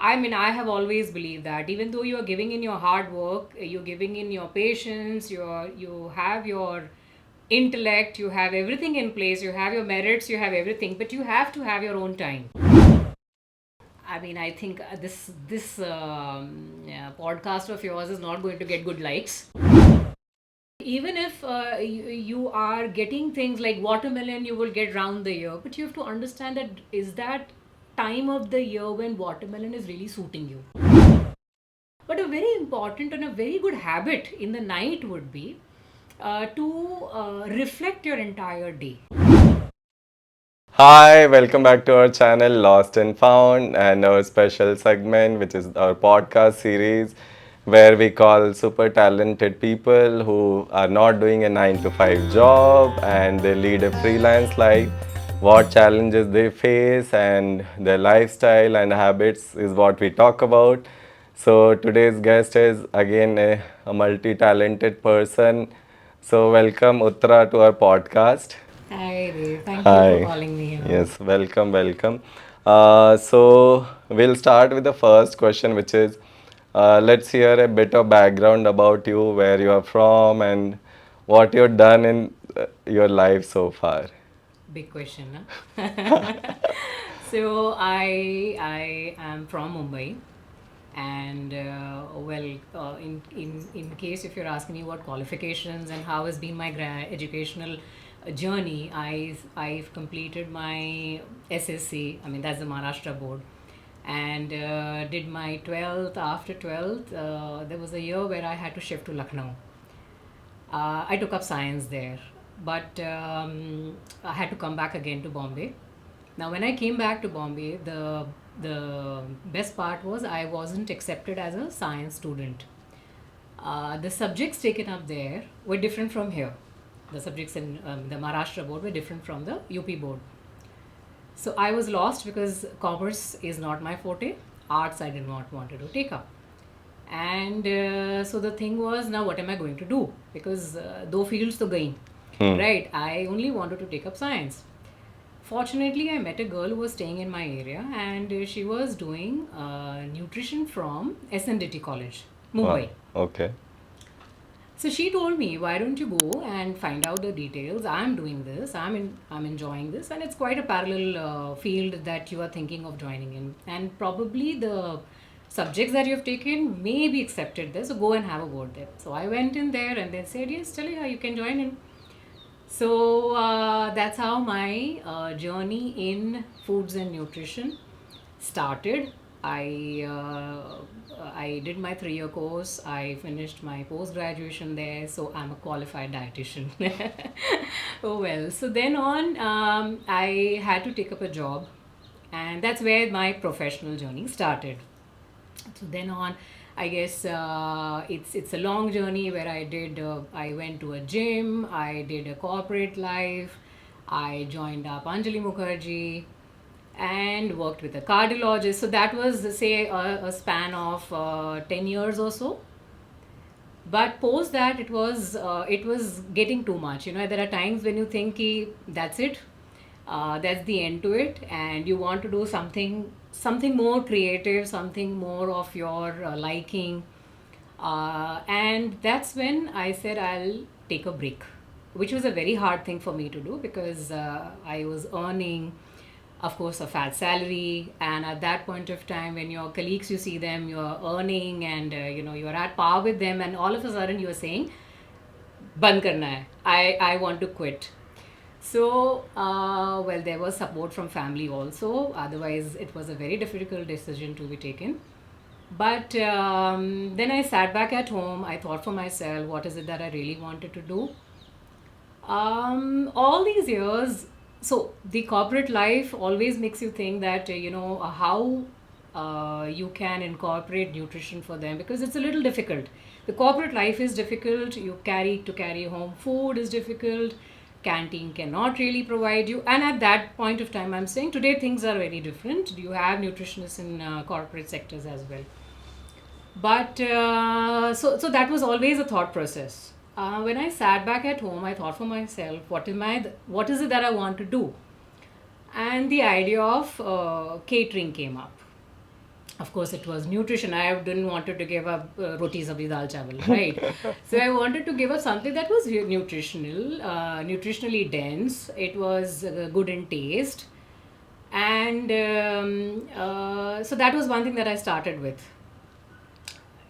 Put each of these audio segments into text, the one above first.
I mean, I have always believed that even though you are giving in your hard work, you're giving in your patience, you have your intellect, you have everything in place, you have your merits, you have everything, but you have to have your own time. I mean, I think this yeah, podcast of yours is not going to get good likes. Even if you are getting things like watermelon, you will get round the year, but you have to understand that is that time of the year when watermelon is really suiting you. But a very important and a very good habit in the night would be to reflect your entire day. Hi, welcome back to our channel Lost and Found and our special segment, which is our podcast series where we call super talented people who are not doing a 9 to 5 job and they lead a freelance life. What challenges they face and their lifestyle and habits is what we talk about. So, today's guest is again a multi talented person. So, welcome Uttara to our podcast. Hi, Dave. Thank you for Hi. calling me here. Yes, welcome, welcome. We'll start with the first question, which is let's hear a bit of background about you, where you are from, and what you've done in your life so far. Big question, huh? So I am from Mumbai, and in case if you're asking me what qualifications and how has been my educational journey, I've completed my SSC. I mean, that's the Maharashtra board, and did my 12th. After 12th, there was a year where I had to shift to Lucknow. I took up science there, but I had to come back again to Bombay. Now, when I came back to Bombay, the best part was I wasn't accepted as a science student. The subjects taken up there were different from here. The subjects in the Maharashtra board were different from the UP board. So I was lost because commerce is not my forte. Arts I did not wanted to take up. And so the thing was, now what am I going to do? Because do fields to gain, right? I only wanted to take up science. Fortunately, I met a girl who was staying in my area, and she was doing nutrition from S.N.D.T college, Wow. Mumbai. Okay. So she told me, why don't you go and find out the details? I'm doing this. I'm enjoying this, and it's quite a parallel field that you are thinking of joining in. And probably the subjects that you have taken may be accepted there. So go and have a word there. So I went in there, and they said, yes, Talia, you can join in. So that's how my journey in foods and nutrition started. I did my 3 year course. I finished my post graduation there, so I'm a qualified dietitian. Oh well. So then on, I had to take up a job, and that's where my professional journey started. So then on, I guess it's a long journey where I went to a gym, I did a corporate life, I joined up Anjali Mukherjee and worked with a cardiologist. So that was, say, a span of 10 years or so. But post that, it was getting too much. There are times when you think that's it, that's the end to it, and you want to do something more creative, something more of your liking. And that's when I said I'll take a break, which was a very hard thing for me to do because I was earning, of course, a fat salary. And at that point of time, when your colleagues, you see them, you're earning and you're at par with them, and all of a sudden you're saying, "Band karna hai. I want to quit." So, well, there was support from family also. Otherwise, it was a very difficult decision to be taken. But then I sat back at home. I thought for myself, what is it that I really wanted to do? All these years, so the corporate life always makes you think that, how you can incorporate nutrition for them because it's a little difficult. The corporate life is difficult. You carry home food is difficult. Canteen cannot really provide you. And at that point of time, I'm saying today things are very different. You have nutritionists in corporate sectors as well. But so that was always a thought process. When I sat back at home, I thought for myself, what is it that I want to do? And the idea of catering came up. Of course, it was nutrition. I didn't wanted to give up roti sabzi dal chawal, right? So I wanted to give up something that was nutritional, nutritionally dense. It was good in taste, and so that was one thing that I started with.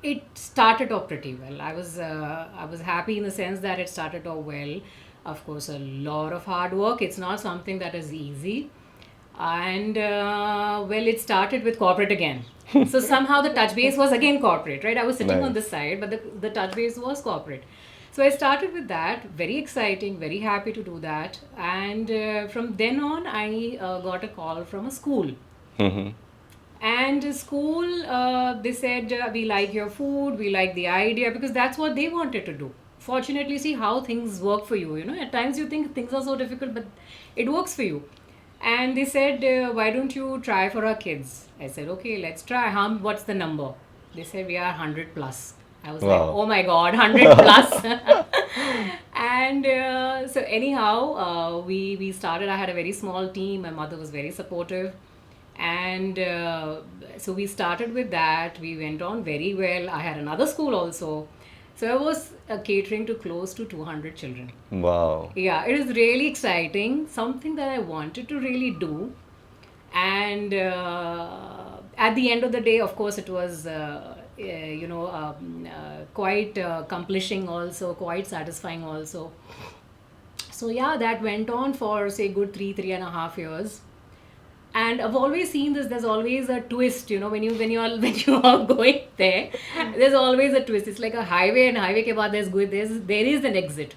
It started off pretty well. I was happy in the sense that it started off well. Of course, a lot of hard work. It's not something that is easy, and well, it started with corporate again. So somehow the touch base was again corporate, right? I was sitting on Nice. this side, but the touch base was corporate. So I started with that. Very exciting. Very happy to do that. And from then on, I got a call from a school. Mm-hmm. And school, they said, we like your food, we like the idea, because that's what they wanted to do. Fortunately, see how things work for you. At times you think things are so difficult, but it works for you. And they said, why don't you try for our kids? I said, okay, let's try. What's the number? They said, we are 100 plus. I was like, Wow. oh my god, 100 plus. And so anyhow, we started. I had a very small team. My mother was very supportive, and so we started with that. We went on very well. I had another school also, so I was catering to close to 200 children. Wow. Yeah, it is really exciting, something that I wanted to really do. And at the end of the day, of course, it was quite accomplishing also, quite satisfying also. So yeah, that went on for say good 3.5 years. And I've always seen this. There's always a twist, when you are when you are going there. There's always a twist. It's like a highway, and highway ke baad there is an exit.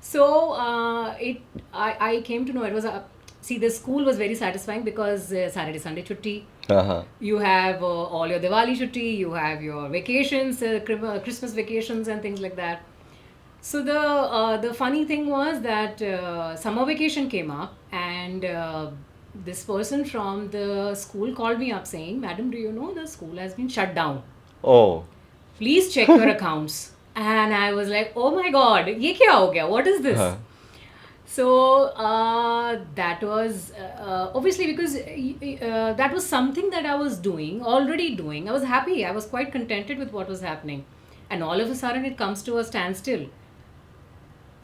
So I came to know it was a see the school was very satisfying because Saturday Sunday chutti. Uh-huh. You have all your Diwali chutti, you have your vacations, Christmas vacations and things like that. So the funny thing was that summer vacation came up, and this person from the school called me up saying, "Madam, do you know the school has been shut down? Oh. Please check your accounts." And I was like, "Oh my God, ye kya ho gaya? What is this?" Uh-huh. So that was obviously because that was something that I was already doing. I was happy. I was quite contented with what was happening, and all of a sudden it comes to a standstill.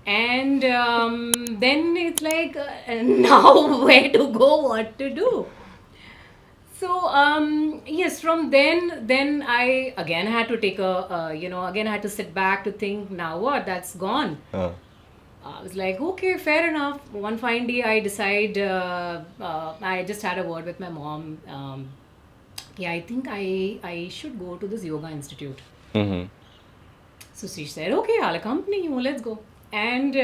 And then it's like, now where to go, what to do? So yes, from then I again had to take again I had to sit back to think, now what? That's gone. Uh, I was like, okay, fair enough. One fine day, I decide. I just had a word with my mom. Yeah, I think I should go to this yoga institute. mm-hmm. So she said, okay, I'll accompany you. Let's go. And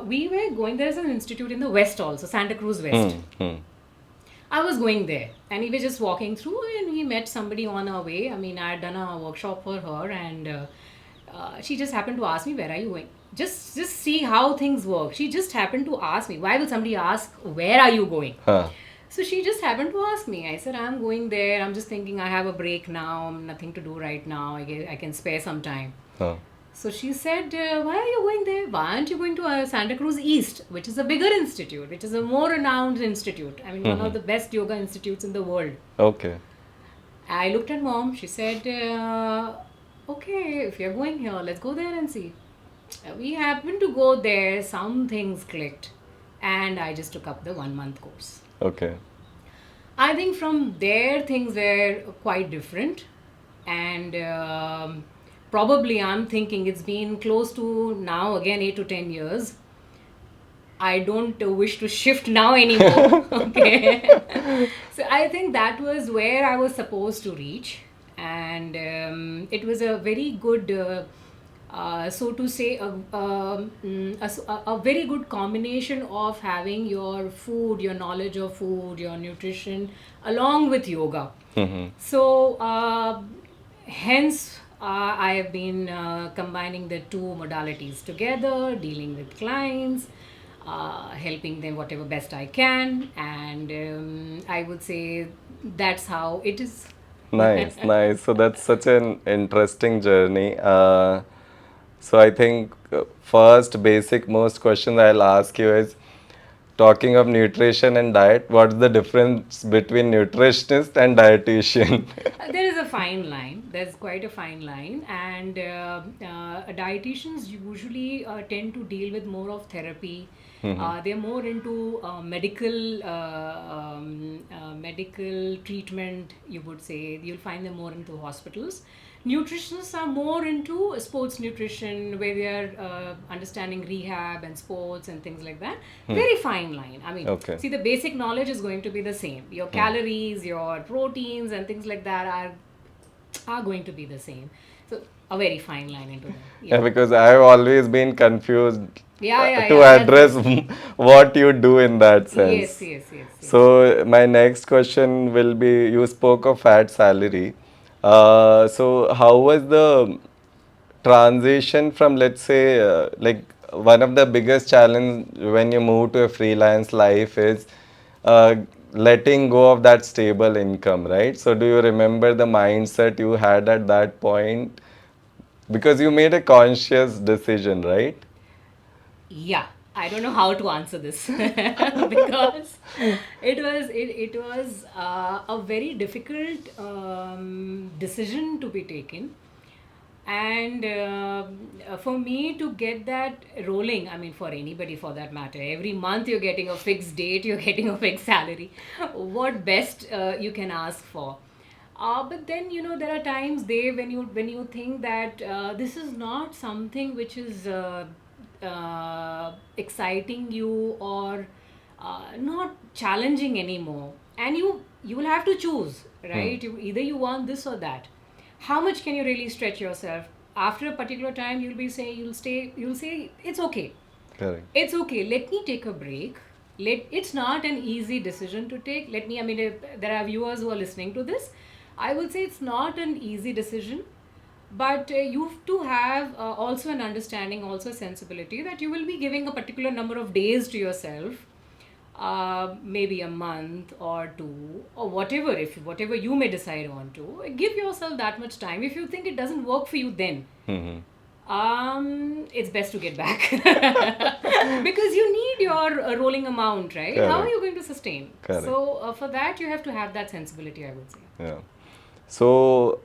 we were going. There's an institute in the west also, Santacruz West. Mm-hmm. I was going there, and we were just walking through, and we met somebody on our way. I mean, I had done a workshop for her, and she just happened to ask me, "Where are you going?" Just see how things work. She just happened to ask me. Why will somebody ask, "Where are you going?" Huh. So she just happened to ask me. I said, "I'm going there. I'm just thinking I have a break now. Nothing to do right now. I can spare some time." Huh. So she said, why are you going there? Why aren't you going to Santa Cruz East, which is a bigger institute, which is a more renowned institute? I mean, one of the best yoga institutes in the world. Okay. I looked at mom. She said, okay, if you're going here, let's go there and see. We happened to go there. Some things clicked. And I just took up the 1 month course. Okay. I think from there, things were quite different. And probably I'm thinking it's been close to now again 8 to 10 years. I don't wish to shift now anymore. Okay. So I think that was where I was supposed to reach. And it was a very good, so to say, a very good combination of having your food, your knowledge of food, your nutrition, along with yoga. Mm-hmm. So, hence, I have been combining the two modalities together, dealing with clients, helping them whatever best I can, and I would say that's how it is. Nice, nice. So that's such an interesting journey. So I think first basic most question I'll ask you is talking of nutrition and diet, what's the difference between nutritionist and dietitian? There is a fine line. There's quite a fine line, and dietitians usually tend to deal with more of therapy. They're more into medical treatment. You would say you'll find them more into hospitals. Nutritionists are more into sports nutrition, where they are understanding rehab and sports and things like that. Very fine line. I mean, Okay. see, the basic knowledge is going to be the same. Your calories, your proteins, and things like that are going to be the same. So a very fine line into them. Yeah, Yeah. because I've always been confused Yeah, to yeah. address what you do in that Yes, sense. yes, yes, yes. So my next question will be, you spoke of fat salary. So how was the transition from, let's say, like one of the biggest challenge when you move to a freelance life is uh, letting go of that stable income, right? So do you remember the mindset you had at that point? Because you made a conscious decision, right? Yeah, I don't know how to answer this because it was a very difficult decision to be taken, and for me to get that rolling, I mean, for anybody for that matter, every month you're getting a fixed date, you're getting a fixed salary. What best you can ask for? But then, there are times, Dave, when you think that this is not something which is exciting you, or not challenging anymore, and you will have to choose, right? Either you want this or that. How much can you really stretch yourself? After a particular time, you'll say it's okay. Correct. It's okay, let me take a break. It's not an easy decision to take. I mean, if there are viewers who are listening to this, I would say it's not an easy decision, but you have to have also an understanding, also sensibility, that you will be giving a particular number of days to yourself, maybe a month or two, or whatever. If whatever you may decide on to give yourself that much time. If you think it doesn't work for you, then it's best to get back because you need your rolling amount, right? How are Correct. you going to sustain? Correct. So for that, you have to have that sensibility, I would say. Yeah. So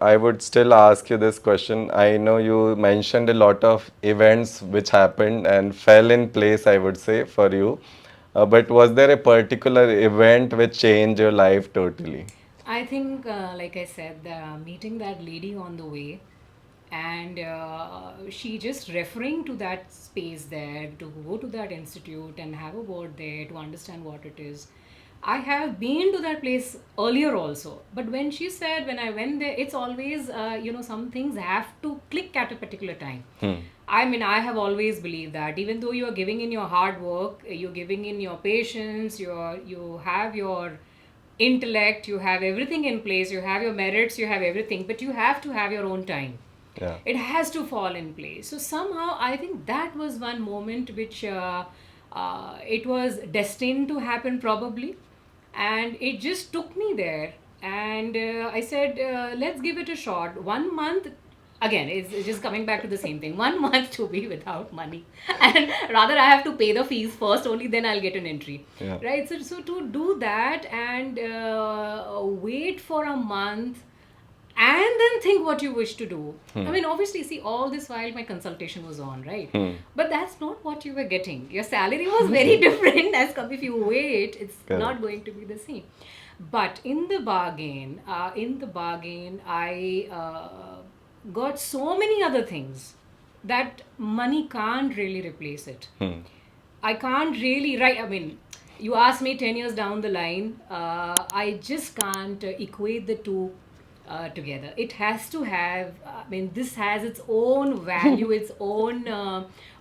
I would still ask you this question. I know you mentioned a lot of events which happened and fell in place, I would say, for you. But was there a particular event which changed your life totally? I think, like I said, meeting that lady on the way, and she just referring to that space there, to go to that institute and have a word there to understand what it is. I have been to that place earlier also, but when she said, when I went there, it's always, some things have to click at a particular time. I mean, I have always believed that even though you are giving in your hard work, you're giving in your patience, you have your intellect, you have everything in place, you have your merits, you have everything, but you have to have your own time. Yeah. It has to fall in place. So somehow I think that was one moment which it was destined to happen, probably, and it just took me there. And I said, let's give it a shot. 1 month, again, it's just coming back to the same thing. 1 month to be without money, and rather I have to pay the fees first, only then I'll get an entry. Yeah. Right? So to do that and wait for a month and then think what you wish to do. I mean, obviously, see, all this while my consultation was on, right? But that's not what you were getting. Your salary was very different. As if you wait, it's Correct. not going to be the same. But in the bargain, I got so many other things that money can't really replace it. I can't really, right? I mean, you ask me 10 years down the line, I just can't equate the two together. It has to have, I mean, this has its own value, its own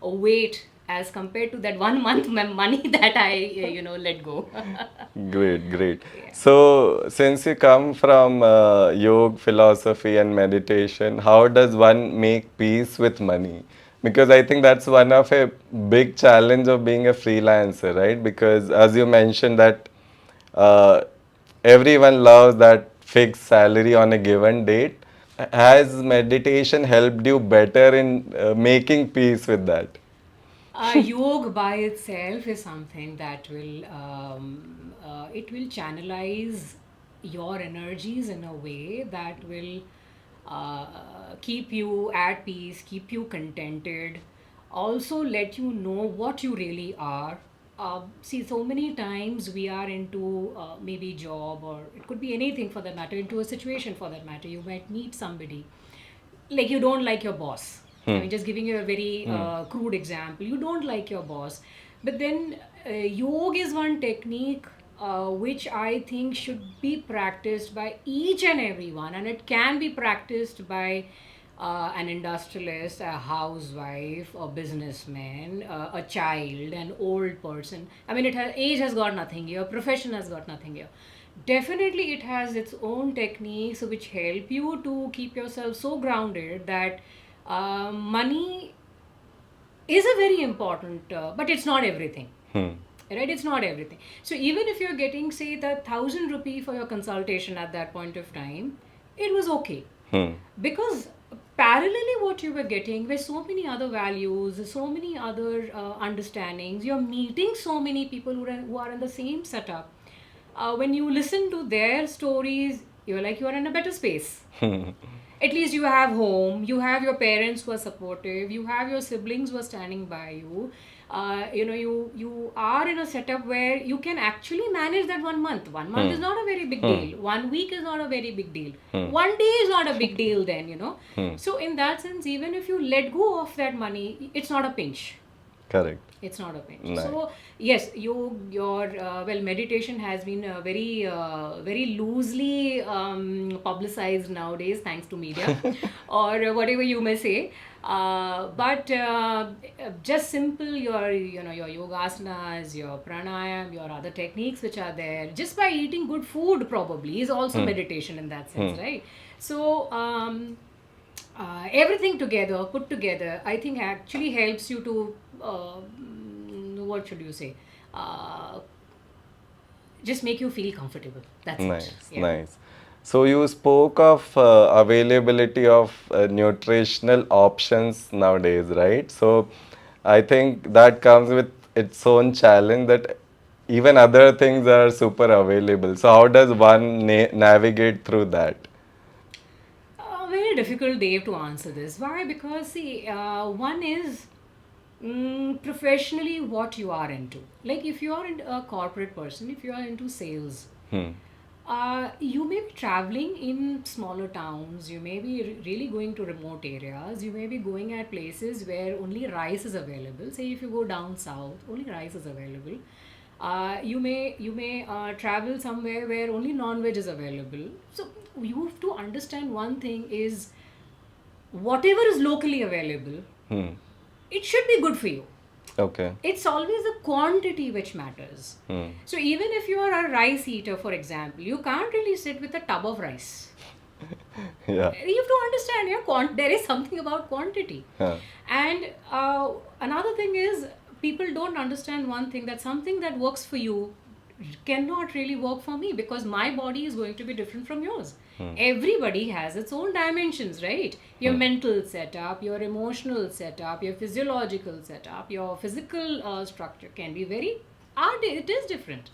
weight as compared to that 1 month money that I, let go. Great, great. Yeah. So, since you come from yoga, philosophy, and meditation, how does one make peace with money? Because I think that's one of a big challenge of being a freelancer, right? Because as you mentioned that uh, everyone loves that fixed salary on a given date. Has meditation helped you better in making peace with that? Yoga by itself is something that will channelize your energies in a way that will keep you at peace, keep you contented, also let you know what you really are. See, so many times we are into maybe job, or it could be anything for that matter, into a situation for that matter. You might meet somebody, like you don't like your boss. I mean, just giving you a very crude example, you don't like your boss, but then yoga is one technique which I think should be practiced by each and everyone, and it can be practiced by an industrialist, a housewife, a businessman, a child, an old person. I mean, age has got nothing here, profession has got nothing here. Definitely, it has its own techniques which help you to keep yourself so grounded that money is a very important, but it's not everything. Right? It's not everything. So even if you're getting, say, the 1,000 rupee for your consultation at that point of time, it was okay. Because parallelly, what you were getting were so many other values, so many other understandings. You're meeting so many people who are in the same setup. When you listen to their stories, you're like you're in a better space. At least you have home, you have your parents who are supportive, you have your siblings who are standing by you. You are in a setup where you can actually manage that 1 month. 1 month is not a very big deal. 1 week is not a very big deal. 1 day is not a big deal then. So in that sense, even if you let go of that money, it's not a pinch. Correct. It's not a pinch. Nice. So yes, your meditation has been very loosely publicized nowadays, thanks to media, or whatever you may say. But just simple your yogasanas, your pranayam, your other techniques which are there, just by eating good food probably is also meditation in that sense, right? So everything together, put together, I think actually helps you to what should you say? Just make you feel comfortable. That's Nice, it. Yeah. nice. So you spoke of availability of nutritional options nowadays, right? So I think that comes with its own challenge that even other things are super available. So how does one navigate through that? Very difficult, Dave, to answer this. Why? Because see, one is professionally what you are into. Like if you are a corporate person, if you are into sales, you may be traveling in smaller towns, you may be really going to remote areas, you may be going at places where only rice is available. Say if you go down south, only rice is available. You may travel somewhere where only non-veg is available. So you have to understand one thing is whatever is locally available, it should be good for you. Okay. It's always the quantity which matters. So even if you are a rice eater, for example, you can't really sit with a tub of rice. Yeah. You have to understand, there is something about quantity. And another thing is, people don't understand one thing, that something that works for you cannot really work for me, because my body is going to be different from yours. Everybody has its own dimensions, right? Your mental setup, your emotional setup, your physiological setup, your physical structure can be very it is different.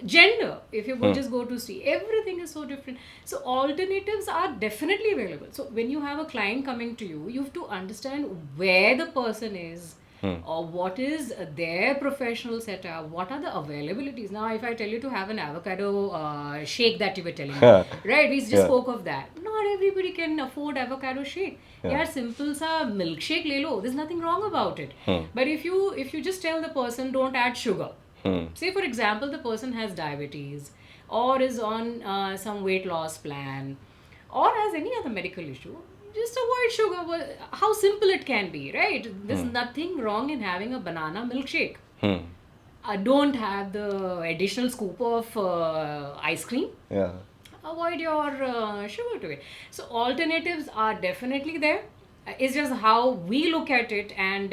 Gender, if you would just go to see, everything is so different. So alternatives are definitely available. So when you have a client coming to you, you have to understand where the person is, or what is their professional setup, what are the availabilities. Now if I tell you to have an avocado shake that you were telling me, right, we just spoke of that. Not everybody can afford avocado shake. Yeah, simple sa milkshake le lo, there's nothing wrong about it. But if you just tell the person don't add sugar, say for example the person has diabetes, or is on some weight loss plan, or has any other medical issue, just avoid sugar. How simple it can be, right? There's nothing wrong in having a banana milkshake. Don't have the additional scoop of ice cream. Yeah. Avoid your sugar to it. So alternatives are definitely there. It's just how we look at it, and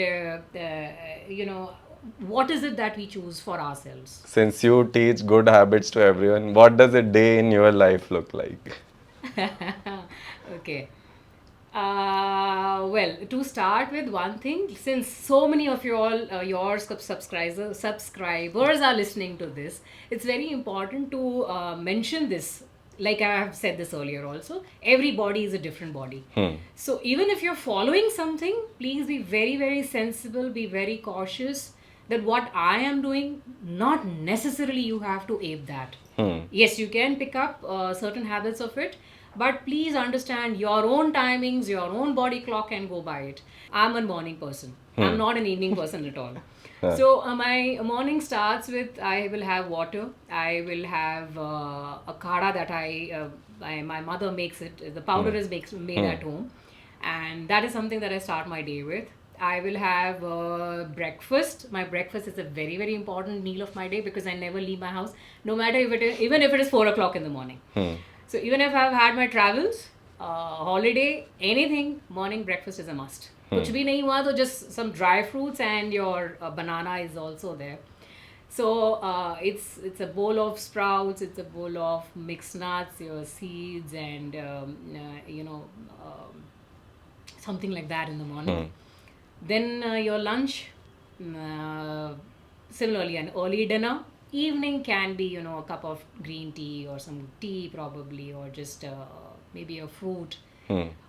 what is it that we choose for ourselves. Since you teach good habits to everyone, what does a day in your life look like? Okay. Well, to start with, one thing, since so many of your subscribers are listening to this, it's very important to mention this. Like I have said this earlier also, every body is a different body. So even if you're following something, please be very, very sensible, be very cautious that what I am doing, not necessarily you have to ape that. Yes, you can pick up certain habits of it, but please understand your own timings, your own body clock, and go by it. I'm a morning person. I'm not an evening person at all. So my morning starts with, I will have water. I will have a kada that my mother makes it. The powder is made at home, and that is something that I start my day with. I will have breakfast. My breakfast is a very, very important meal of my day because I never leave my house, no matter if it is, even if it is 4 o'clock in the morning. So even if I've had my travels, holiday, anything, morning breakfast is a must. कुछ भी नहीं हुआ तो just some dry fruits and your banana is also there. So it's a bowl of sprouts, it's a bowl of mixed nuts, your seeds, and something like that in the morning. Then your lunch, similarly an early dinner. Evening can be a cup of green tea or some tea probably, or just maybe a fruit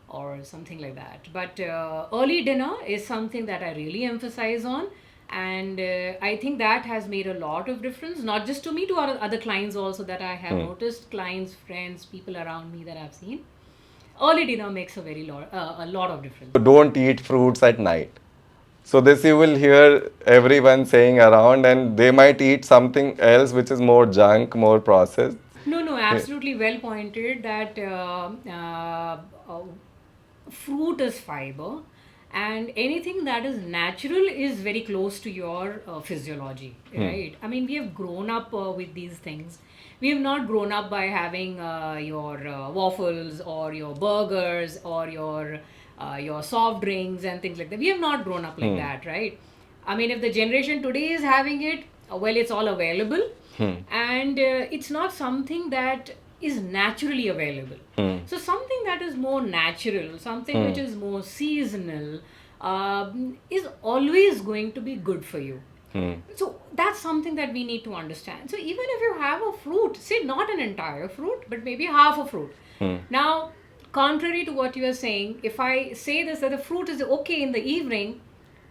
or something like that. But early dinner is something that I really emphasize on, and I think that has made a lot of difference, not just to me, to other clients also, that I have noticed, clients, friends, people around me that I've seen. Early dinner makes a lot of difference. Don't eat fruits at night. So this you will hear everyone saying around, and they might eat something else which is more junk, more processed. No, absolutely well pointed that fruit is fiber, and anything that is natural is very close to your physiology, right? I mean, we have grown up with these things. We have not grown up by having your waffles or your burgers or your soft drinks and things like that. We have not grown up like that, right? I mean, if the generation today is having it, well, it's all available, and it's not something that is naturally available. So something that is more natural, something which is more seasonal, is always going to be good for you. So that's something that we need to understand. So even if you have a fruit, say not an entire fruit, but maybe half a fruit. Now, contrary to what you are saying, if I say this, that the fruit is okay in the evening,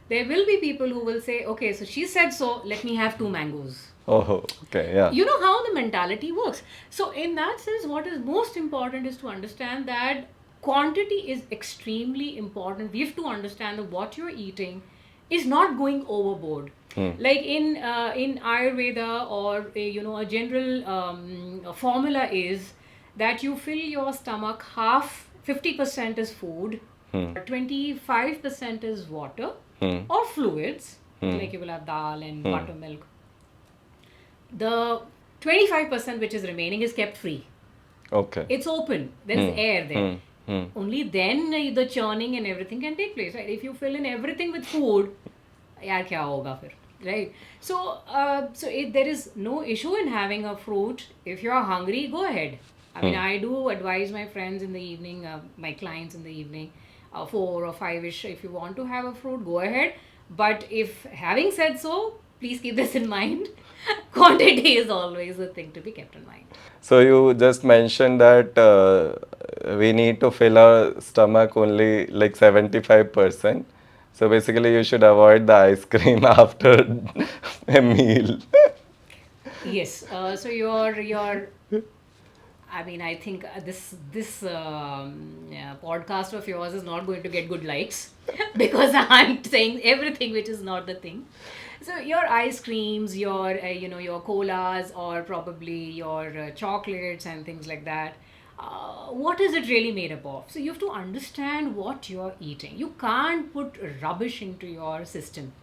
there will be people who will say, okay, so she said so, let me have 2 mangoes. Oh, okay, yeah. You know how the mentality works. So in that sense, what is most important is to understand that quantity is extremely important. We have to understand that what you're eating is not going overboard. Like in Ayurveda, or a general formula is that you fill your stomach half, 50% is food, 25% is water or fluids, like you will have dal and buttermilk. The 25% which is remaining is kept free. Okay. It's open. There is air there. Only then the churning and everything can take place, right? If you fill in everything with food, yaar kya hoga fir, right? So, there is no issue in having a fruit. If you are hungry, go ahead. I mean, I do advise my friends in the evening, my clients in the evening, 4 or 5ish. If you want to have a fruit, go ahead. But if having said so, please keep this in mind. Quantity is always a thing to be kept in mind. So you just mentioned that we need to fill our stomach only like 75%. So basically you should avoid the ice cream after a meal. Yes. So I mean, I think this podcast of yours is not going to get good likes because I'm saying everything which is not the thing. So your ice creams, your colas, or probably your chocolates and things like that. What is it really made up of? So you have to understand what you're eating. You can't put rubbish into your system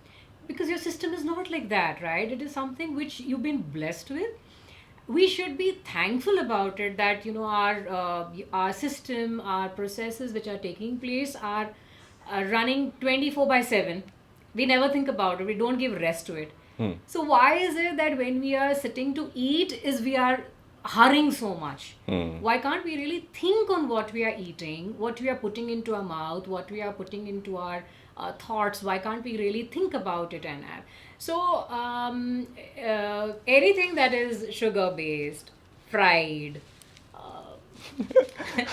because your system is not like that, right? It is something which you've been blessed with. We should be thankful about it that our system, our processes which are taking place are running 24/7. We never think about it. We don't give rest to it. So why is it that when we are sitting to eat, is we are hurrying so much? Hmm. Why can't we really think on what we are eating, what we are putting into our mouth, what we are putting into our thoughts? Why can't we really think about it and act? So, anything that is sugar based, fried,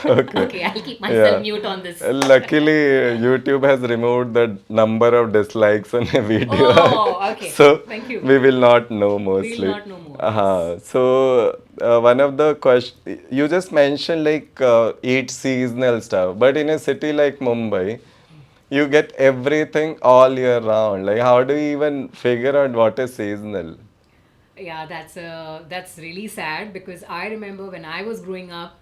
Okay. okay, I'll keep myself Yeah. mute on this. Luckily, YouTube has removed the number of dislikes on a video. Oh, okay. So Thank you. we will not know We'll mostly. not know more, yes. So one of the question you just mentioned, like eat seasonal stuff, but in a city like Mumbai, you get everything all year round. Like, how do you even figure out what is seasonal? Yeah, that's really sad because I remember when I was growing up,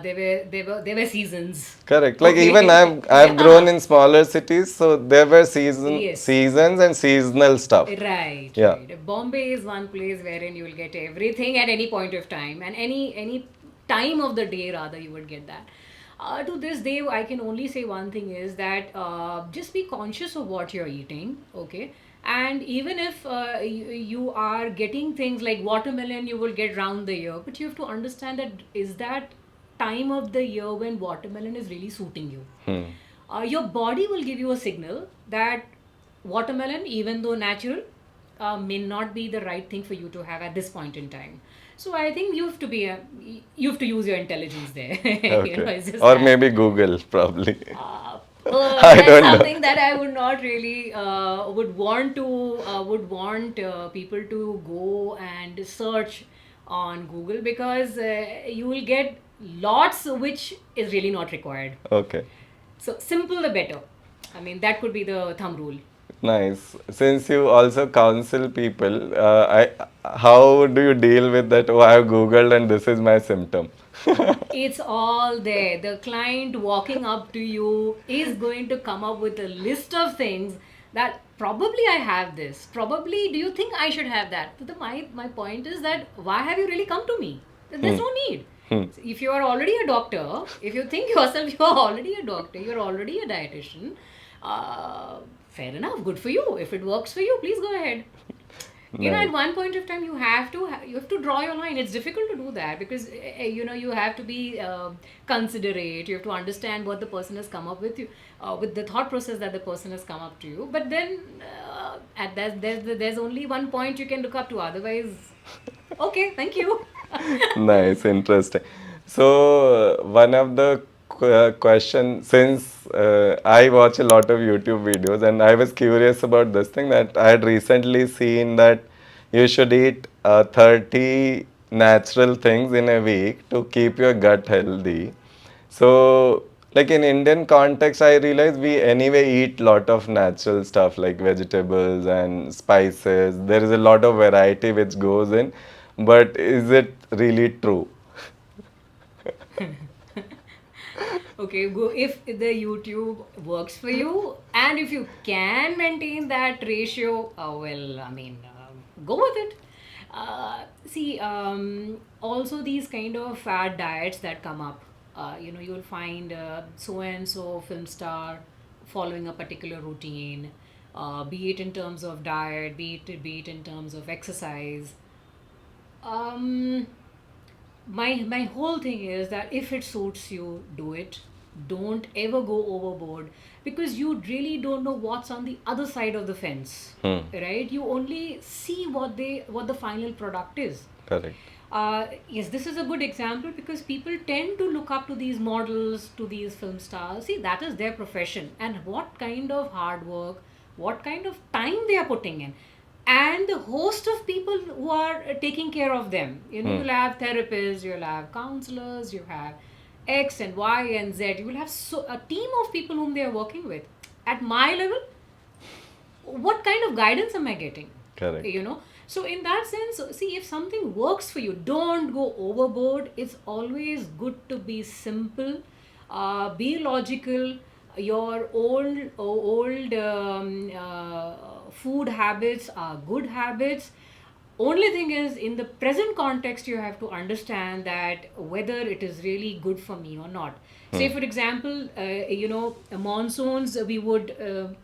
there were seasons. Correct. Like even Okay. I've grown Yeah. in smaller cities, so there were Yes. seasons and seasonal stuff. Right, Yeah. right. Bombay is one place wherein you will get everything at any point of time, and any time of the day rather you would get that. To this day, I can only say one thing is that just be conscious of what you're eating, okay? And even if you are getting things like watermelon, you will get round the year, but you have to understand that is that time of the year when watermelon is really suiting you. Your body will give you a signal that watermelon, even though natural, may not be the right thing for you to have at this point in time. So I think you have to use your intelligence there. Okay. It's just Or that. maybe Google, probably. I That's don't know. something that I would not really would want people to go and search on Google because you will get lots which is really not required. Okay. So simple the better. I mean that could be the thumb rule. Nice. Since you also counsel people, how do you deal with that? Oh, I have Googled and this is my symptom. It's all there. The client walking up to you is going to come up with a list of things that probably I have this. Probably, do you think I should have that? So my point is that why have you really come to me? There's no need. If you are already a doctor, if you think yourself you are already a doctor, you're already a dietitian, fair enough, good for you. If it works for you, please go ahead. Nice. At one point of time you have to draw your line. It's difficult to do that because you have to be considerate. You have to understand what the person has come up with you, with the thought process that the person has come up to you. But then at that there's only one point you can look up to, otherwise okay, thank you. Nice, interesting. So, one of the question, since I watch a lot of YouTube videos and I was curious about this thing, that I had recently seen that you should eat 30 natural things in a week to keep your gut healthy. So, like in Indian context, I realize we anyway eat lot of natural stuff like vegetables and spices. There is a lot of variety which goes in, but is it really true? Okay, go if the YouTube works for you and if you can maintain that ratio, well, I mean, go with it. See, also these kind of fad diets that come up, you'll find so and so film star following a particular routine, be it in terms of diet, be it in terms of exercise. Um, my whole thing is that if it suits you, do it. Don't ever go overboard because you really don't know what's on the other side of the fence, Hmm, right? You only see what the final product is. correct. Yes, this is a good example because people tend to look up to these models, to these film stars. See, that is their profession, and what kind of hard work, what kind of time they are putting in, and the host of people who are taking care of them. You'll have therapists, you'll have counselors, you have X and Y and Z. You will have a team of people whom they are working with. At my level, what kind of guidance am I getting? Correct. So in that sense, see, if something works for you, don't go overboard. It's always good to be simple, be logical. Your old food habits are good habits. Only thing is, in the present context, you have to understand that whether it is really good for me or not. Say, for example, monsoons, we would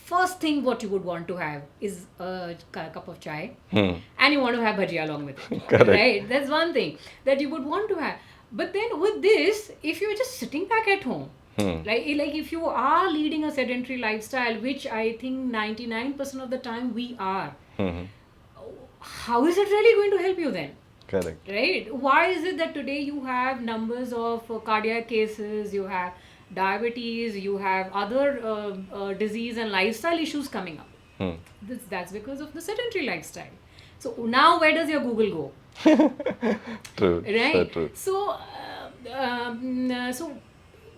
first thing what you would want to have is a cup of chai, Hmm. and you want to have bhajia along with it. Correct. Right? That's one thing that you would want to have. But then with this, if you're just sitting back at home, like if you are leading a sedentary lifestyle, which I think 99% of the time we are, how is it really going to help you then? Correct. Right? Why is it that today you have numbers of cardiac cases, you have diabetes, you have other disease and lifestyle issues coming up? That's because of the sedentary lifestyle. So now where does your Google go? True. So Right? true. So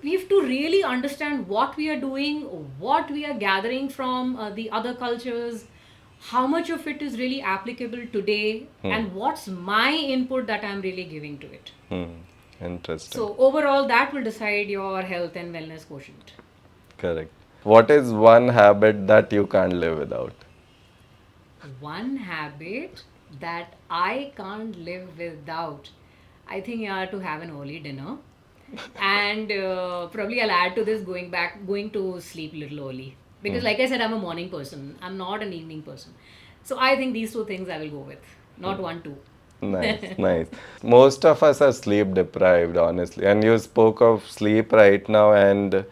we have to really understand what we are doing, what we are gathering from the other cultures, how much of it is really applicable today, and what's my input that I'm really giving to it. Interesting. So overall, that will decide your health and wellness quotient. Correct. What is one habit that you can't live without? One habit that I can't live without, I think, to have an early dinner, and probably I'll add to this going to sleep a little early, because, like I said, I'm a morning person. I'm not an evening person. So I think these two things I will go with, not one, two. Nice, nice. Most of us are sleep deprived, honestly. And you spoke of sleep right now, and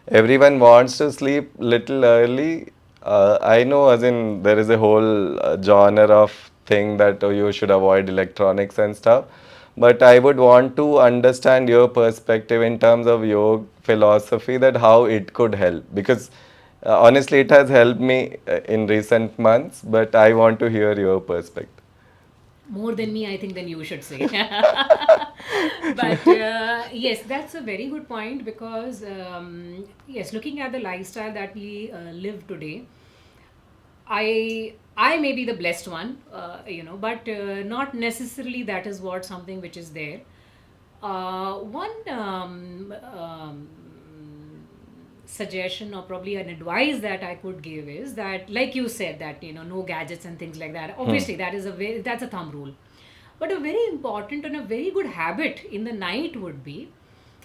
everyone wants to sleep little early. I know, as in, there is a whole genre of thing that you should avoid electronics and stuff. But I would want to understand your perspective in terms of your philosophy, that how it could help. Because honestly, it has helped me in recent months, but I want to hear your perspective. More than me, I think, than you should say. But yes, that's a very good point, because yes, looking at the lifestyle that we live today, I may be the blessed one, but not necessarily that is what something which is there. One suggestion, or probably an advice that I could give, is that, like you said, that no gadgets and things like that. Obviously, that's a thumb rule. But a very important and a very good habit in the night would be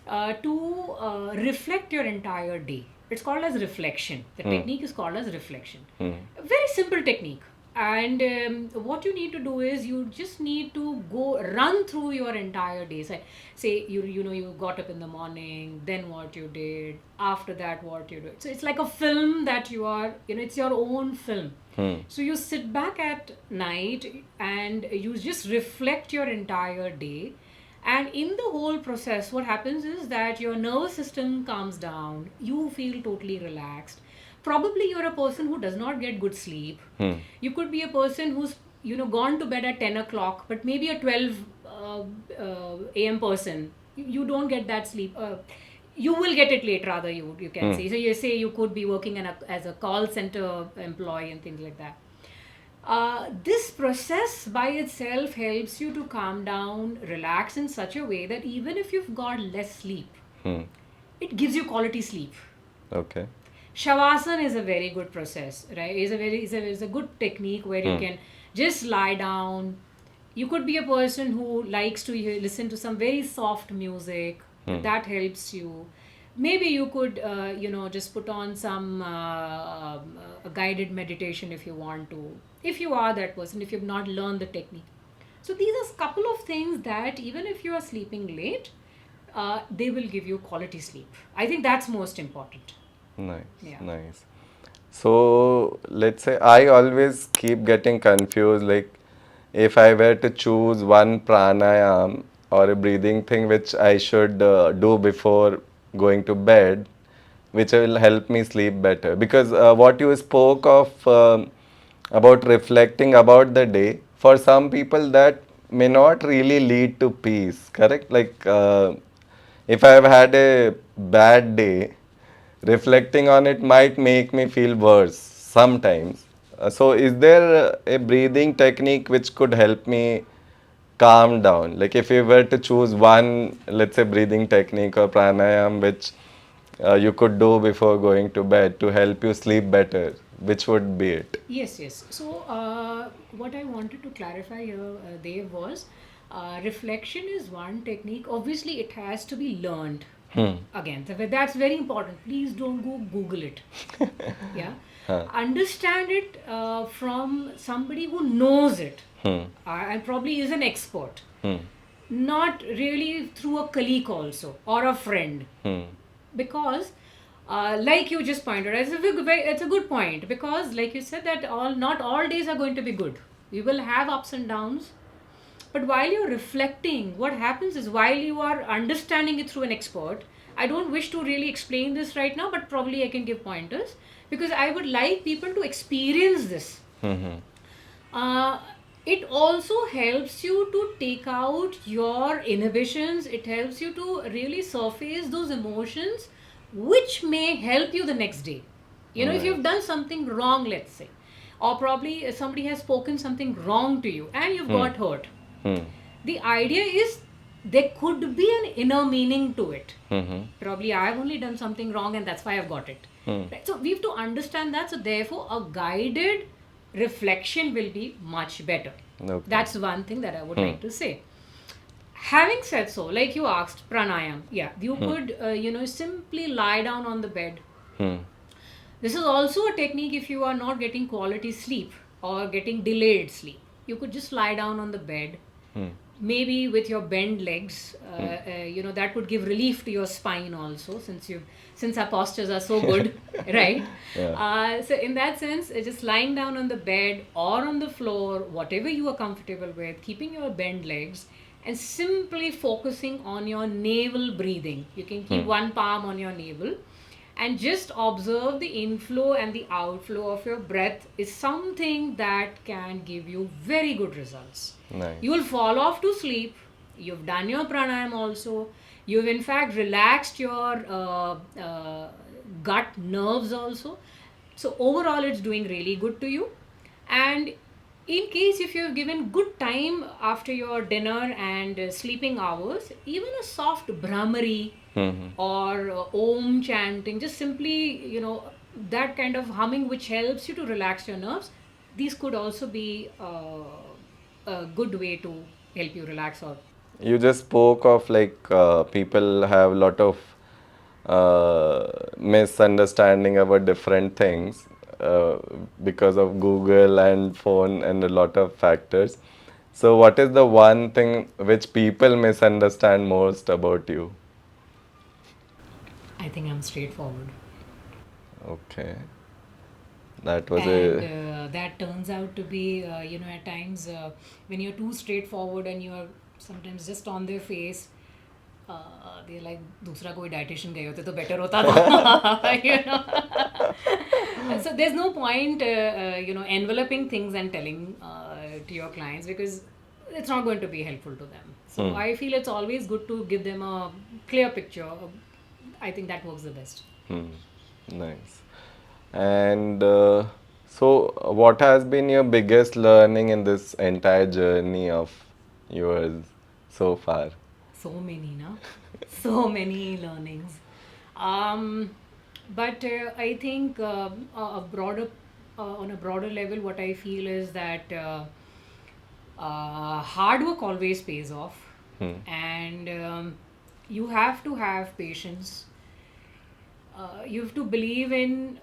to reflect your entire day. It's called as reflection. The technique is called as reflection. A very simple technique. And what you need to do is you just need to go run through your entire day. Say you got up in the morning, then what you did, after that what you did. So it's like a film that you are, it's your own film. So you sit back at night and you just reflect your entire day. And in the whole process, what happens is that your nervous system calms down, you feel totally relaxed. Probably you're a person who does not get good sleep. You could be a person who's gone to bed at 10 o'clock, but maybe a 12 a.m. person. You don't get that sleep. You will get it late, rather, you can say. So you say you could be working as a call center employee and things like that. This process by itself helps you to calm down, relax in such a way that even if you've got less sleep, it gives you quality sleep. Okay. Shavasana is a very good process, right? Is a good technique where you can just lie down. You could be a person who likes to listen to some very soft music. That helps you. Maybe you could, just put on some a guided meditation if you want to. If you are that person, if you've not learned the technique. So these are a couple of things that even if you are sleeping late, they will give you quality sleep. I think that's most important. Nice. Yeah. Nice. So let's say I always keep getting confused, like if I were to choose one pranayam or a breathing thing which I should do before going to bed, which will help me sleep better. Because what you spoke of about reflecting about the day, for some people that may not really lead to peace, correct? Like if I have had a bad day, reflecting on it might make me feel worse sometimes. So, is there a breathing technique which could help me calm down? Like, if you were to choose one, let's say, breathing technique or pranayam which you could do before going to bed to help you sleep better, which would be it? Yes, yes. So, what I wanted to clarify here, Dev, was reflection is one technique. Obviously, it has to be learned. Again, that's very important. Please don't go Google it. Yeah. Understand it from somebody who knows it and probably is an expert. Not really through a colleague also or a friend. Because like you just pointed out, it's a good point, because like you said that not all days are going to be good. We will have ups and downs, but while you're reflecting, what happens is while you are understanding it through an expert, I don't wish to really explain this right now, but probably I can give pointers, because I would like people to experience this. uh, it also helps you to take out your inhibitions. It helps you to really surface those emotions which may help you the next day. If you've done something wrong, let's say, or probably somebody has spoken something wrong to you and you've got hurt. The idea is there could be an inner meaning to it. Probably I've only done something wrong and that's why I've got it. Right? So we have to understand that. So therefore, a guided reflection will be much better. Okay. That's one thing that I would like to say. Having said so, like you asked, pranayam, yeah, you could, simply lie down on the bed. This is also a technique if you are not getting quality sleep or getting delayed sleep. You could just lie down on the bed, maybe with your bent legs. That would give relief to your spine also, since our postures are so good, right? So in that sense, just lying down on the bed or on the floor, whatever you are comfortable with, keeping your bent legs and simply focusing on your navel breathing. You can keep one palm on your navel and just observe the inflow and the outflow of your breath is something that can give you very good results. Nice. You will fall off to sleep. You've done your pranayam also. You've in fact relaxed your gut nerves also. So overall, it's doing really good to you. And in case if you have given good time after your dinner and sleeping hours, even a soft brahmari or om chanting, just simply, that kind of humming which helps you to relax your nerves, these could also be a good way to help you relax. Or You just spoke of like people have a lot of misunderstanding about different things because of Google and phone and a lot of factors. So, what is the one thing which people misunderstand most about you? I think I'm straightforward. Okay, that was And a that turns out to be, at times when you're too straightforward and you're sometimes just on their face, they're like, दूसरा कोई dietitian गए होते तो better होता था. So there's no point, enveloping things and telling to your clients, because it's not going to be helpful to them. So I feel it's always good to give them a clear picture. I think that works the best. nice. And so, what has been your biggest learning in this entire journey of yours so far? So many, na? So many learnings. But I think on a broader level, what I feel is that hard work always pays off, and you have to have patience. You have to believe in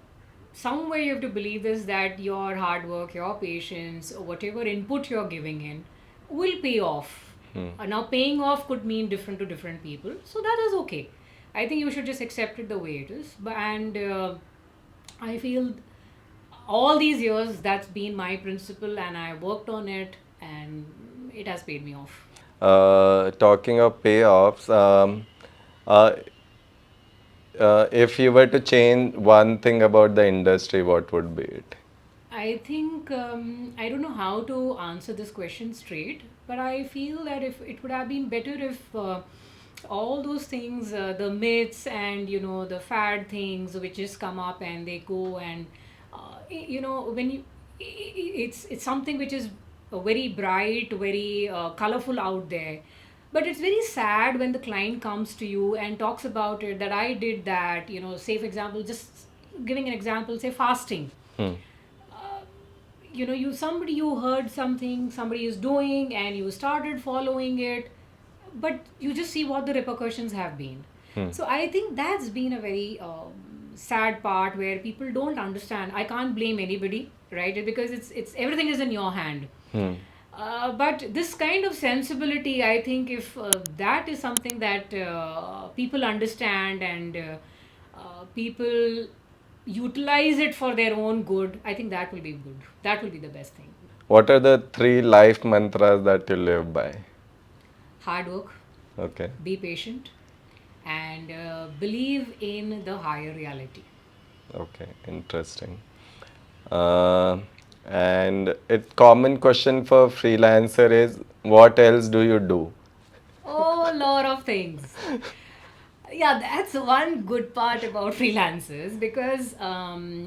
somewhere. You have to believe this, that your hard work, your patience, or whatever input you're giving in will pay off. Now, paying off could mean different to different people, so that is okay. I think you should just accept it the way it is. And I feel all these years that's been my principle, and I worked on it, and it has paid me off. Talking of payoffs, uh, if you were to change one thing about the industry, what would be it? I think I don't know how to answer this question straight, but I feel that if it would have been better if all those things, the myths and the fad things which just come up and they go, and when it's something which is very bright, very colorful out there. But it's very sad when the client comes to you and talks about it, that I did that, say for example, just giving an example, say fasting. You heard something somebody is doing and you started following it, but you just see what the repercussions have been. So I think that's been a very sad part where people don't understand. I can't blame anybody, right? Because it's everything is in your hand. But this kind of sensibility, I think, if that is something that people understand and people utilize it for their own good, I think that will be good. That will be the best thing. What are the three life mantras that you live by? Hard work, Okay. be patient, and believe in the higher reality. Okay, interesting. Uh, and it common question for freelancer is what else do you do? Oh, lot of things. Yeah, that's one good part about freelancers because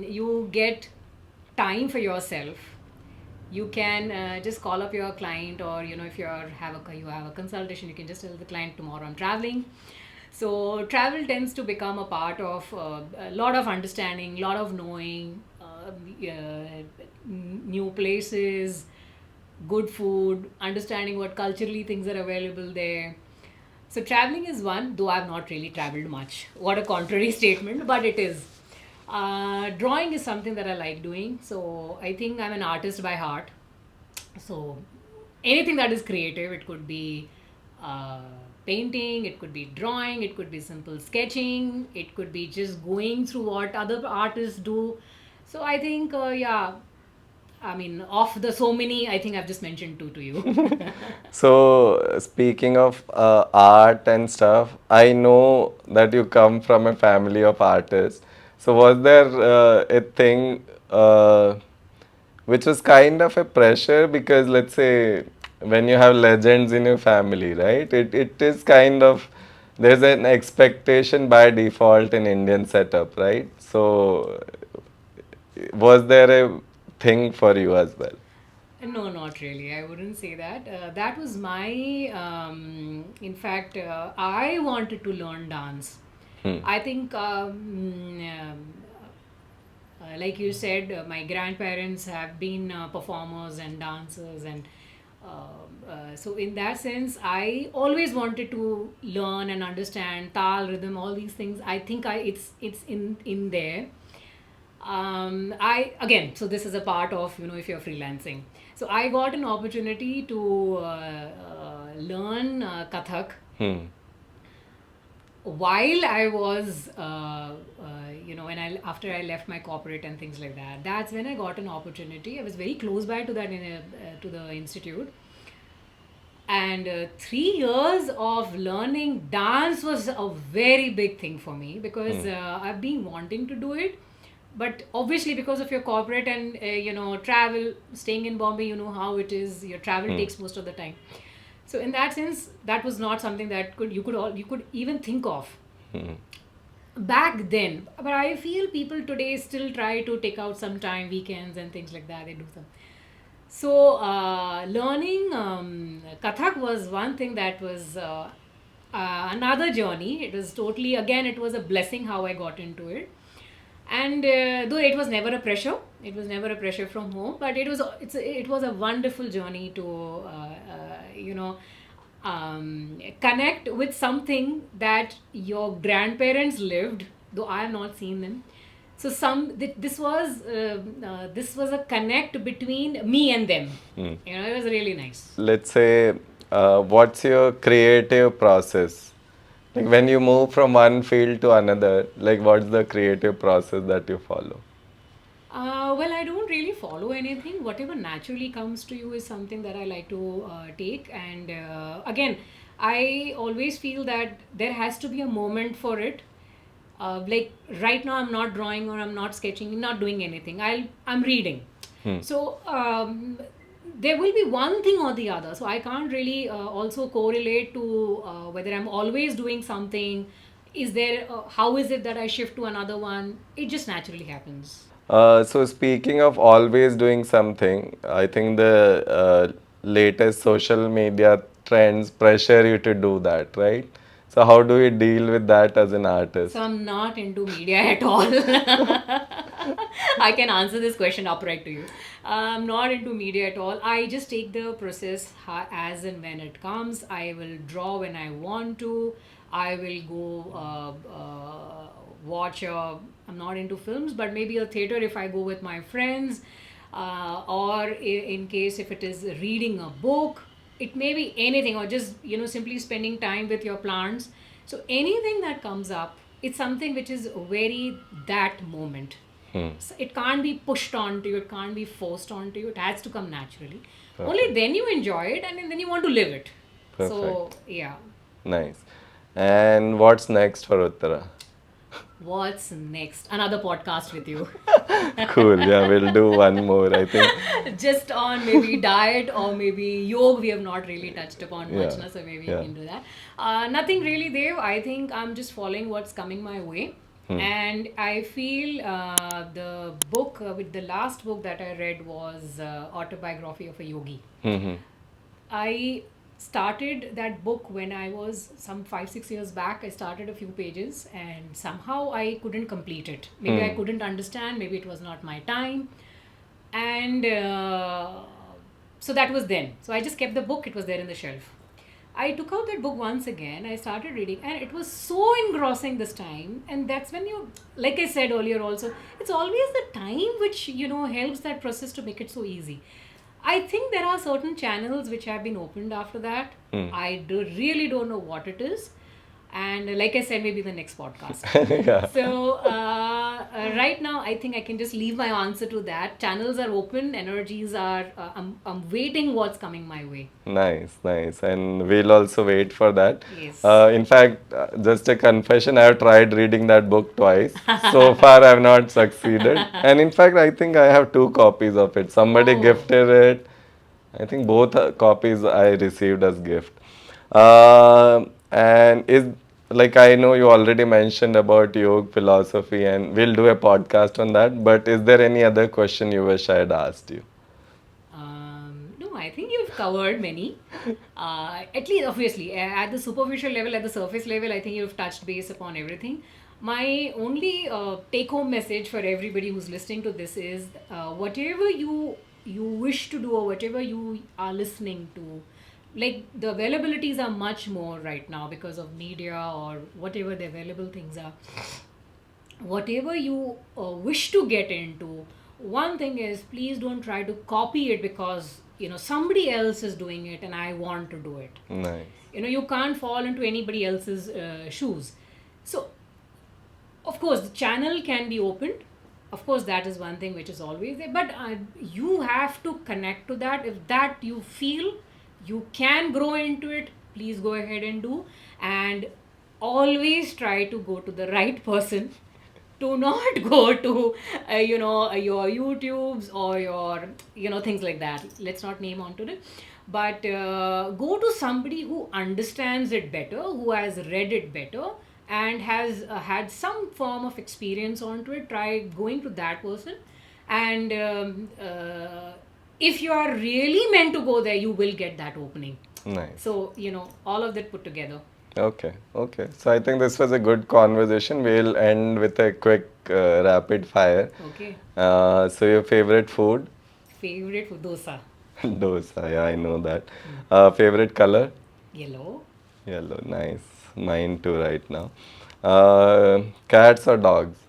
you get time for yourself. You can just call up your client, or if you have a consultation, you can just tell the client, tomorrow I'm traveling. So travel tends to become a part of a lot of understanding, lot of knowing, new places, good food, understanding what culturally things are available there. So traveling is one, though I've not really traveled much. What a contrary statement, but it is. Drawing is something that I like doing. So I think I'm an artist by heart. So anything that is creative, it could be uh, painting, it could be drawing, it could be simple sketching, it could be just going through what other artists do. So I think, yeah, I mean, of the so many, I think I've just mentioned two to you. So, speaking of art and stuff, I know that you come from a family of artists. So, was there a thing which was kind of a pressure? Because, let's say, when you have legends in your family, right, it is kind of there's an expectation by default in Indian setup, right? So, was there a thing for you as well? No, not really. I wouldn't say that. That was my, in fact, I wanted to learn dance. I think, like you said, my grandparents have been performers and dancers, and so in that sense, I always wanted to learn and understand tal, rhythm, all these things. I think it's in there. I again, so this is a part of, if you're freelancing. So I got an opportunity to learn Kathak while I was, when I after I left my corporate and things like that. That's when I got an opportunity. I was very close by to that to the institute, and 3 years of learning dance was a very big thing for me because I've been wanting to do it, but obviously because of your corporate and travel, staying in Bombay, you know how it is. Your travel takes most of the time. So in that sense, that was not something that you could even think of back then. But I feel people today still try to take out some time, weekends and things like that. They do some. So learning Kathak was one thing that was another journey. It was totally, again, it was a blessing how I got into it. And though it was never a pressure, it was never a pressure from home, but it was a wonderful journey to connect with something that your grandparents lived, though I have not seen them. So this was a connect between me and them. It was really nice. Let's say, what's your creative process? Like when you move from one field to another, like what's the creative process that you follow? Well, I don't really follow anything. Whatever naturally comes to you is something that I like to take. And again, I always feel that there has to be a moment for it. Like right now, I'm not drawing or I'm not sketching, not doing anything. I'm reading. So there will be one thing or the other. So I can't really also correlate to whether I'm always doing something. Is there? How is it that I shift to another one? It just naturally happens. So speaking of always doing something, I think the latest social media trends pressure you to do that, right? So how do you deal with that as an artist? So I'm not into media at all. I can answer this question upright to you. I'm not into media at all. I just take the process as and when it comes. I will draw when I want to. I will go watch a, I'm not into films, but maybe a theater if I go with my friends, or in case if it is reading a book, it may be anything, or just simply spending time with your plants. So anything that comes up, it's something which is very that moment. So it can't be pushed onto you, it can't be forced onto you, it has to come naturally. Only Perfect. then you enjoy it, and then you want to live it. So Perfect. yeah. Nice. And what's next for Uttara? What's next? Another podcast with you. Cool. Yeah, we'll do one more, I think. Just on maybe diet or maybe yoga, we have not really touched upon much, Yeah. na, so maybe you Yeah. can do that. Nothing really, Dev. I think I'm just following what's coming my way. And I feel the book, with the last book that I read was Autobiography of a Yogi. Mm-hmm. I started that book when I was some 5 6 years back. I started a few pages and somehow I couldn't complete it. Maybe I couldn't understand, maybe it was not my time. And so that was then. So I just kept the book, it was there in the shelf. I took out that book once again. I started reading, and it was so engrossing this time. And that's when like I said earlier, also, it's always the time which helps that process to make it so easy. I think there are certain channels which have been opened after that. Really don't know what it is. And like I said, maybe the next podcast. Yeah. So right now, I think I can just leave my answer to that. Channels are open, energies are. I'm waiting what's coming my way. Nice, nice. And we'll also wait for that. Yes. In fact, just a confession, I have tried reading that book twice. So far, I have not succeeded. And in fact, I think I have two copies of it. Somebody Oh, gifted it. I think both copies I received as gift. And is like I know you already mentioned about yoga philosophy, and we'll do a podcast on that. But is there any other question you wish I had asked you? no, I think you've covered many. At least, obviously, at the superficial level, at the surface level, I think you've touched base upon everything. My only take home message for everybody who's listening to this is whatever you wish to do or whatever you are listening to, like the availabilities are much more right now because of media or whatever the available things are. Whatever you wish to get into, one thing is, please don't try to copy it because somebody else is doing it and I want to do it. Nice. You can't fall into anybody else's shoes. So of course the channel can be opened, of course that is one thing which is always there, but you have to connect to that. If that you feel you can grow into it, please go ahead and do. And always try to go to the right person. Do not go to your YouTubes or your things like that. Let's not name onto it, but go to somebody who understands it better, who has read it better, and has had some form of experience onto it. Try going to that person, and if you are really meant to go there, you will get that opening. Nice. So all of that put together. Okay, okay. So I think this was a good conversation. We'll end with a quick rapid fire. Okay. So your favorite food? Favorite food, dosa. Dosa, yeah, I know that. Favorite color? Yellow. Yellow, nice. Mine too right now. Cats or dogs?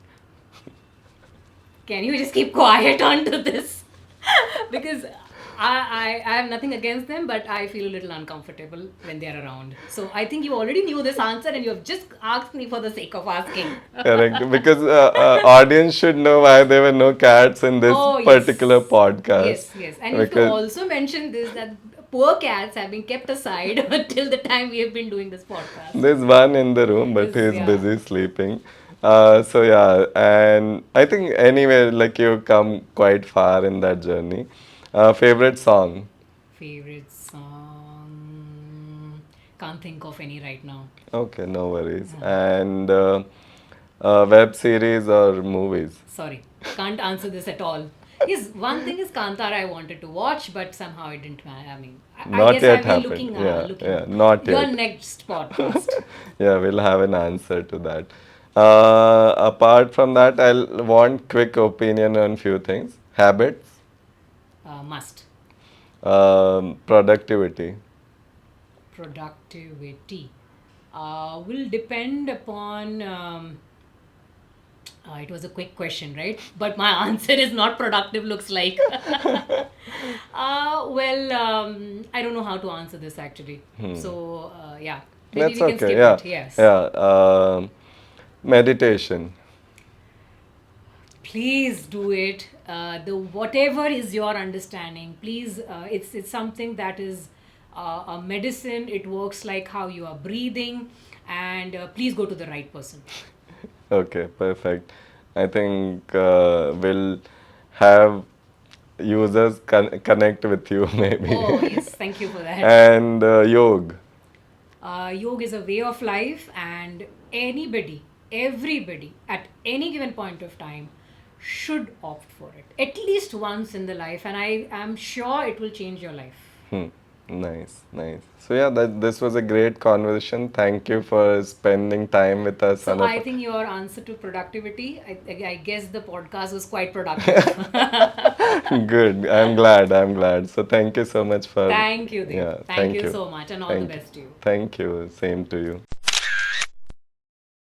Can you just keep quiet onto this? Because I have nothing against them, but I feel a little uncomfortable when they're around. So I think you already knew this answer and you have just asked me for the sake of asking. Correct, because audience should know why there were no cats in this Oh, particular yes. podcast. Yes, yes. And you have to Because also mention this, that poor cats have been kept aside until the time we have been doing this podcast. there's one in the room, but Because, he's yeah. busy sleeping. So yeah, and I think anyway, like you've come quite far in that journey. Favorite song? Favorite song? Can't think of any right now. Okay, no worries. And web series or movies? Sorry, can't answer this at all. Yes, one thing is Kantara I wanted to watch, but somehow it didn't. I mean, I Not guess I've yet been happened. looking, Yeah, looking. yeah, not Your yet. next podcast, Yeah, we'll have an answer to that. Apart from that, I'll want quick opinion on few things. Habits, must. productivity. Productivity. will depend upon. It was a quick question, right? But my answer is not productive, looks like. I don't know how to answer this actually. So, yeah, maybe That's we can okay. skip Yeah. it. Yes. Yeah. Meditation. Please do it. The whatever is your understanding, please. It's something that is a medicine. It works like how you are breathing, and please go to the right person. Okay, perfect. I think we'll have users connect with you maybe. Oh yes, thank you for that. And yoga. Yoga is a way of life, and anybody, everybody, at any given point of time, should opt for it at least once in the life, and I am sure it will change your life. Hmm. Nice, nice. So yeah, this was a great conversation. Thank you for spending time with us So on a. I think your answer to productivity, I guess the podcast was quite productive. Good. I'm glad. I'm glad. So thank you so much for. Thank you, Dev. Yeah. Thank Thank you you. so much, and all the Thank you. best to you. Thank you. Same to you.